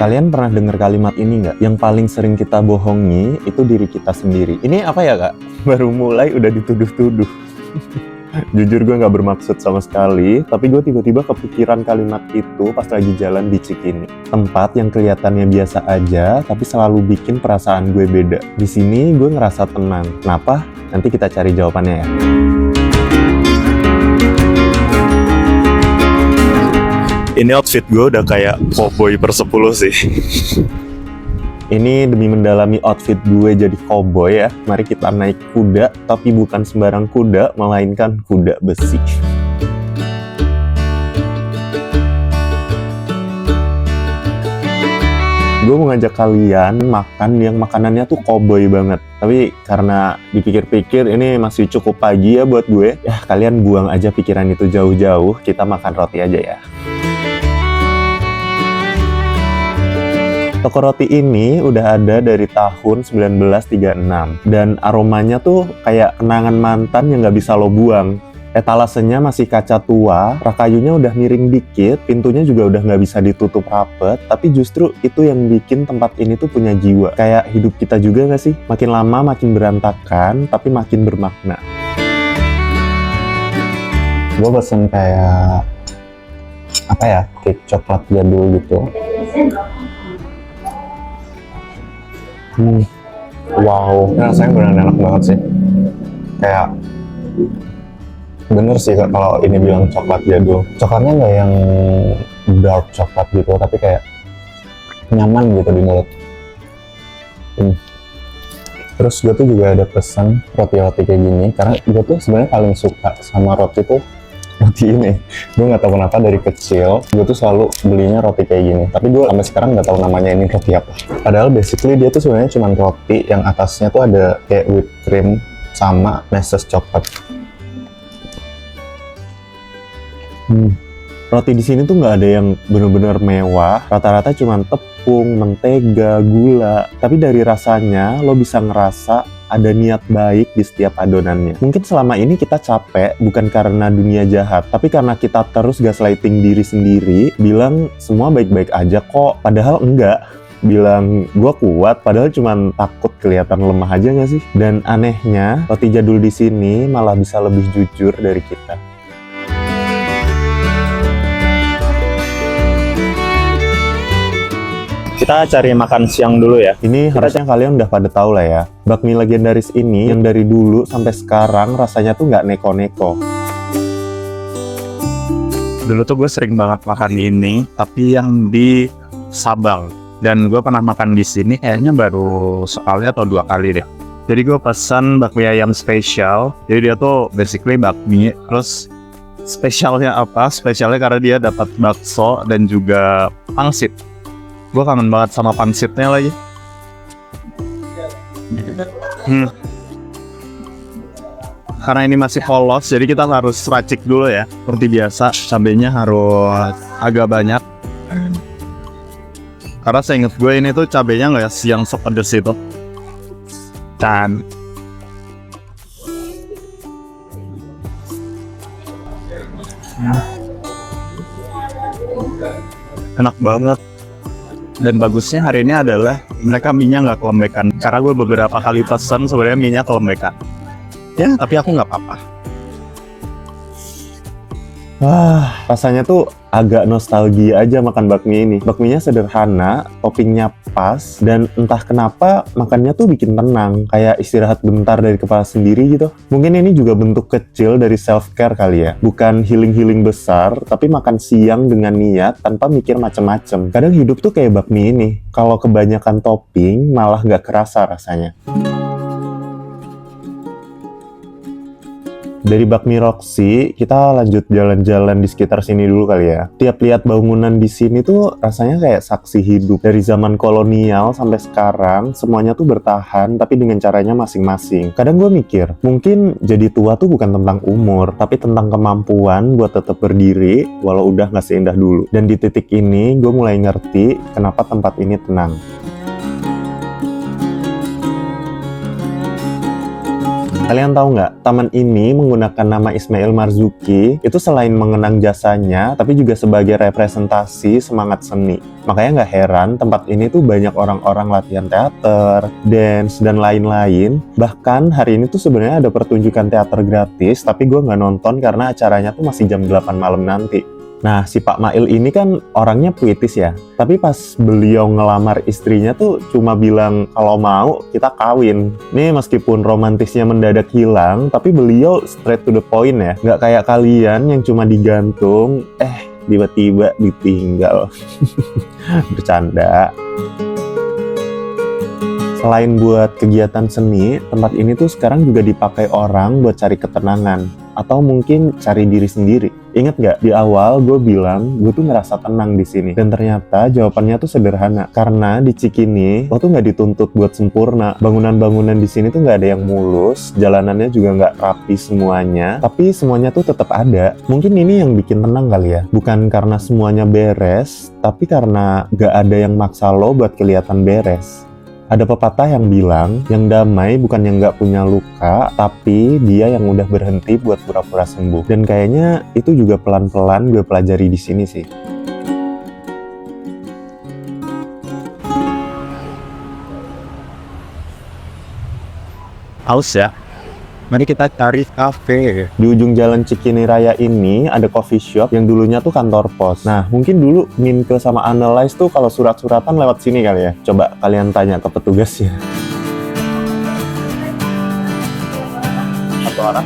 Kalian pernah dengar kalimat ini nggak? Yang paling sering kita bohongi itu diri kita sendiri. Ini apa ya kak? Baru mulai udah dituduh-tuduh. Jujur gue nggak bermaksud sama sekali, tapi gue tiba-tiba kepikiran kalimat itu pas lagi jalan di Cikini. Tempat yang kelihatannya biasa aja, tapi selalu bikin perasaan gue beda. Di sini gue ngerasa tenang. Kenapa? Nanti kita cari jawabannya ya. Ini outfit gue udah kayak cowboy per 10 sih. Ini demi mendalami outfit gue jadi cowboy ya. Mari kita naik kuda, tapi bukan sembarang kuda, melainkan kuda besi. Gue mau ngajak kalian makan yang makanannya tuh cowboy banget. Tapi karena dipikir-pikir ini masih cukup pagi ya buat gue. Ya kalian buang aja pikiran itu jauh-jauh, kita makan roti aja ya. Toko roti ini udah ada dari tahun 1936 dan aromanya tuh kayak kenangan mantan yang nggak bisa lo buang. Etalasenya masih kaca tua, rak kayunya udah miring dikit, pintunya juga udah nggak bisa ditutup rapet, tapi justru itu yang bikin tempat ini tuh punya jiwa. Kayak hidup kita juga nggak sih? Makin lama makin berantakan, tapi makin bermakna. Gue pesen kayak apa ya, cake coklat jadul gitu. Wow, rasanya benar-benar enak banget sih. Kayak bener sih kalau ini bilang coklat jadul. Coklatnya nggak yang dark coklat gitu, tapi kayak nyaman gitu di mulut. Terus gue tuh juga ada pesan roti-roti kayak gini, karena gue tuh sebenarnya paling suka sama roti tuh roti ini. Gue nggak tahu kenapa dari kecil gue tuh selalu belinya roti kayak gini, tapi gue sampai sekarang nggak tahu namanya ini roti apa. Padahal basically dia tuh sebenarnya cuma roti yang atasnya tuh ada kayak whipped cream sama meses coklat. Roti di sini tuh nggak ada yang bener-bener mewah, rata-rata cuma tepung, mentega, gula. Tapi dari rasanya lo bisa ngerasa ada niat baik di setiap adonannya. Mungkin selama ini kita capek bukan karena dunia jahat, tapi karena kita terus gaslighting diri sendiri, bilang semua baik-baik aja kok, padahal enggak. Bilang gua kuat, padahal cuma takut kelihatan lemah aja nggak sih? Dan anehnya, roti jadul di sini malah bisa lebih jujur dari kita. Kita cari makan siang dulu ya. Ini harusnya kalian udah pada tahu lah ya. Bakmi legendaris ini yang dari dulu sampai sekarang rasanya tuh nggak neko-neko. Dulu tuh gue sering banget makan ini, tapi yang di Sabang. Dan gue pernah makan di sini kayaknya baru sekali atau 2 kali deh. Jadi gue pesan bakmi ayam spesial. Jadi dia tuh basically bakmi. Terus spesialnya apa? Spesialnya karena dia dapat bakso dan juga pangsit. Gue kangen banget sama pangsitnya lagi. Karena ini masih polos, jadi kita harus racik dulu ya. Seperti biasa, cabenya harus agak banyak. Karena saya inget gue ini tuh cabenya nggak yang sepedes itu. Dan enak banget. Dan bagusnya hari ini adalah mereka mie-nya nggak kelembekan. Karena gue beberapa kali pesan sebenarnya mie-nya kelembekan. Ya, tapi aku nggak apa-apa. Wah, rasanya tuh agak nostalgia aja makan bakmi ini. Bakminya sederhana, toppingnya pas, dan entah kenapa makannya tuh bikin tenang. Kayak istirahat bentar dari kepala sendiri gitu. Mungkin ini juga bentuk kecil dari self-care kali ya. Bukan healing-healing besar, tapi makan siang dengan niat tanpa mikir macem-macem. Kadang hidup tuh kayak bakmi ini. Kalau kebanyakan topping, malah nggak kerasa rasanya. Dari Bakmi Roxy, kita lanjut jalan-jalan di sekitar sini dulu kali ya. Tiap lihat bangunan di sini tuh rasanya kayak saksi hidup. Dari zaman kolonial sampai sekarang, semuanya tuh bertahan tapi dengan caranya masing-masing. Kadang gue mikir, mungkin jadi tua tuh bukan tentang umur, tapi tentang kemampuan buat tetap berdiri walau udah nggak seindah dulu. Dan di titik ini, gue mulai ngerti kenapa tempat ini tenang. Kalian tahu nggak, taman ini menggunakan nama Ismail Marzuki itu selain mengenang jasanya, tapi juga sebagai representasi semangat seni. Makanya nggak heran tempat ini tuh banyak orang-orang latihan teater, dance, dan lain-lain. Bahkan hari ini tuh sebenarnya ada pertunjukan teater gratis, tapi gue nggak nonton karena acaranya tuh masih jam 8 malam nanti. Nah, si Pak Mail ini kan orangnya puitis ya. Tapi pas beliau ngelamar istrinya tuh cuma bilang kalau mau kita kawin. Nih meskipun romantisnya mendadak hilang, tapi beliau straight to the point ya. Nggak kayak kalian yang cuma digantung, tiba-tiba ditinggal. Bercanda. Selain buat kegiatan seni, tempat ini tuh sekarang juga dipakai orang buat cari ketenangan. Atau mungkin cari diri sendiri. Ingat nggak, di awal gue bilang gue tuh ngerasa tenang di sini. Dan ternyata jawabannya tuh sederhana. Karena di Cikini, lo tuh nggak dituntut buat sempurna. Bangunan-bangunan di sini tuh nggak ada yang mulus. Jalanannya juga nggak rapi semuanya. Tapi semuanya tuh tetap ada. Mungkin ini yang bikin tenang kali ya. Bukan karena semuanya beres, tapi karena nggak ada yang maksa lo buat kelihatan beres. Ada pepatah yang bilang, yang damai bukan yang nggak punya luka, tapi dia yang udah berhenti buat pura-pura sembuh. Dan kayaknya itu juga pelan-pelan gue pelajari di sini sih. Haus ya? Mari kita cari kafe. Di ujung jalan Cikini Raya ini ada coffee shop yang dulunya tuh kantor pos. Nah, mungkin dulu Minke sama Analyze tuh kalau surat-suratan lewat sini kali ya. Coba kalian tanya ke petugasnya. Satu arah.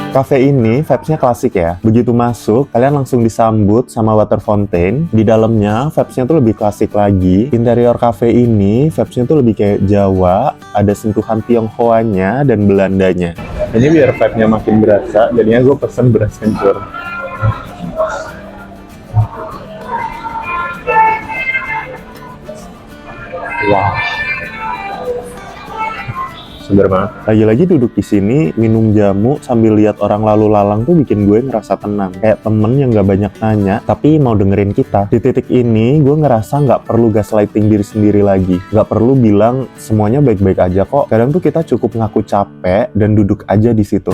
Cafe ini vibes-nya klasik ya. Begitu masuk, kalian langsung disambut sama water fountain. Di dalamnya vibes-nya tuh lebih klasik lagi. Interior cafe ini vibes-nya tuh lebih kayak Jawa, ada sentuhan Tionghoanya dan Belandanya. Ini biar vibe-nya makin berasa, jadinya gue pesen beras kencur. Wah. Seger banget. Lagi-lagi duduk di sini, minum jamu sambil lihat orang lalu lalang tuh bikin gue ngerasa tenang. Kayak temen yang gak banyak nanya, tapi mau dengerin kita. Di titik ini, gue ngerasa gak perlu gaslighting diri sendiri lagi. Gak perlu bilang semuanya baik-baik aja kok. Kadang tuh kita cukup ngaku capek dan duduk aja di situ.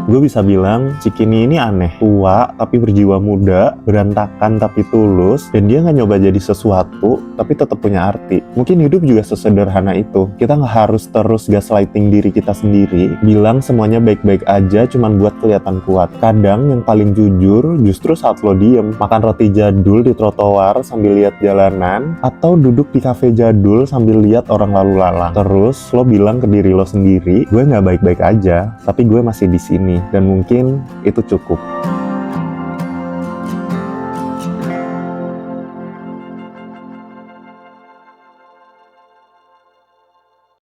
Gue bisa bilang Cikini ini aneh, tua tapi berjiwa muda, berantakan tapi tulus, dan dia nggak nyoba jadi sesuatu tapi tetap punya arti. Mungkin hidup juga sesederhana itu. Kita nggak harus terus gaslighting diri kita sendiri, bilang semuanya baik-baik aja cuman buat kelihatan kuat. Kadang yang paling jujur justru saat lo diem, makan roti jadul di trotoar sambil lihat jalanan, atau duduk di kafe jadul sambil lihat orang lalu lalang. Terus lo bilang ke diri lo sendiri, gue nggak baik-baik aja, tapi gue masih di sini. Dan mungkin itu cukup.